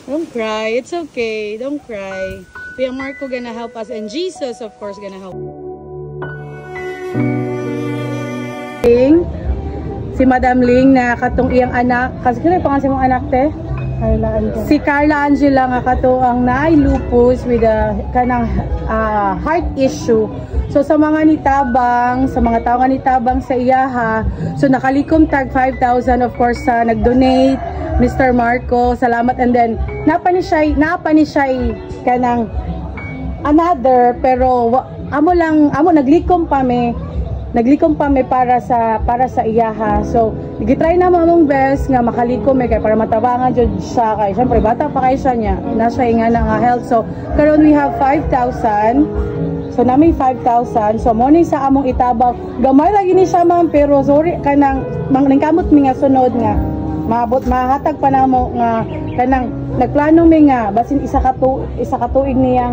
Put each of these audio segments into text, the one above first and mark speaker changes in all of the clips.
Speaker 1: Don't cry. It's okay. Don't cry. Kuya Marco gonna help us, and Jesus, of course, gonna help. Si Madam Ling na katong iyang anak, kasi kaya pangalan si mong anak te?
Speaker 2: Carla Angela.
Speaker 1: Si Carla Angela nga katong naay lupus with a kanang heart issue. So sa mga nitabang, sa mga tao nga nitabang sa iyaha, so nakalikom tag 5,000 of course sa nag-donate Mr. Marco, salamat. And then napa ni siya kanang another, pero amo naglikom pa mi para sa iyaha. So gitry na mamong best nga makalikom kay para matabangan jud siya, kay syempre bata pa kay siya niya na siya nga nga health. So karon we have 5,000. So nami 5,000. So mo ni sa among itabang gamay lagi ni siya ma'am, pero sorry kanang kamot mi nga sunod nga mahatag pa namo nga kanang nagplano mi nga basin isa ka tuig niya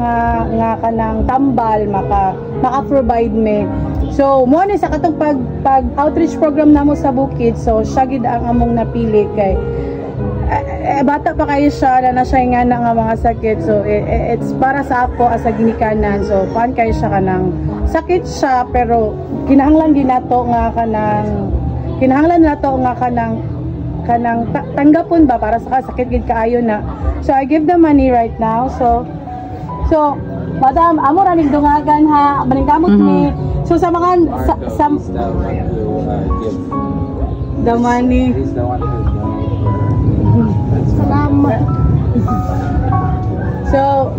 Speaker 1: nga kanang tambal maka-provide mi. So mo ni sa katong pag outreach program namo sa bukid, so siya gid ang among napili kay bata pa kayo siya na siya nga mga sakit. So it's para sa ako as a ginikanan. So pan kayo siya kanang sakit siya, pero kinahanglan nato nga kanang tanggapon ba para sa sakit gid kaayo na. So I give the money right now. So madam, amo ra ning dungagan ha, maningkamot ni. So sa mga the money.
Speaker 2: Salamat.
Speaker 1: So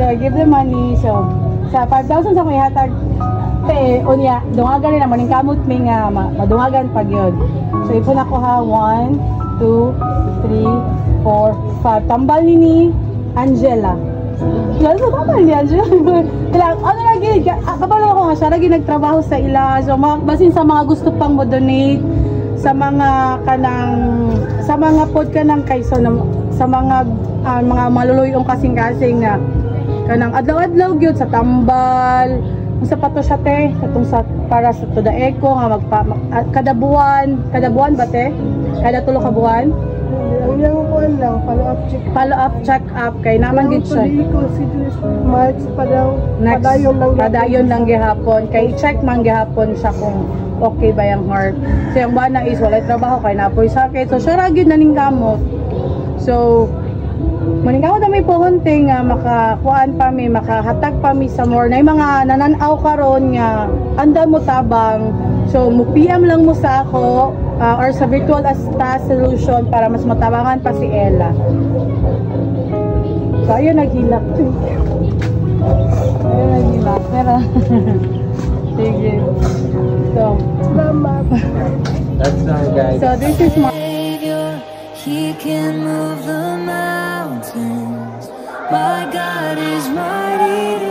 Speaker 1: I give the money. So sa 5,000 sa may hatag te unya dungagan rin naman kamot mi nga madungagan pag yun. So ipon ako ha, 1 2 3 4 5 tambal ni Angela. Lalo tambal ni Angela. Ano lagi kapalo ako nga siya lagi nagtrabaho sa ila. So basin sa mga gusto pang mo donate sa mga pod kanang kayso sa mga maluluyong kasing-kasing nga kanang adlaw-adlaw gyud sa tambal sa pato siya te katong sa para sa to the eco nga kada buwan ba te kada tulo ka buwan
Speaker 2: Ang buwan lang
Speaker 1: follow up check up kay naman gid siya
Speaker 2: March
Speaker 1: padayon lang gihapon kay check man gihapon siya kung okay ba yung heart. So yung bana is walay trabaho kay napoy sakit. So siya ra gyud naningkamot. So maningkamot na may puhunting nga makakuan pa mi, makahatag pa mi sa more na mga nananaw karon nga andal mo tabang. So mo PM lang mo sa ako or sa virtual assistant solution para mas matabangan pa si Ella. So ayun naghilak. Pero sige. So
Speaker 3: that's our guy.
Speaker 1: So this is my
Speaker 4: He can move the mountains. My God is mighty.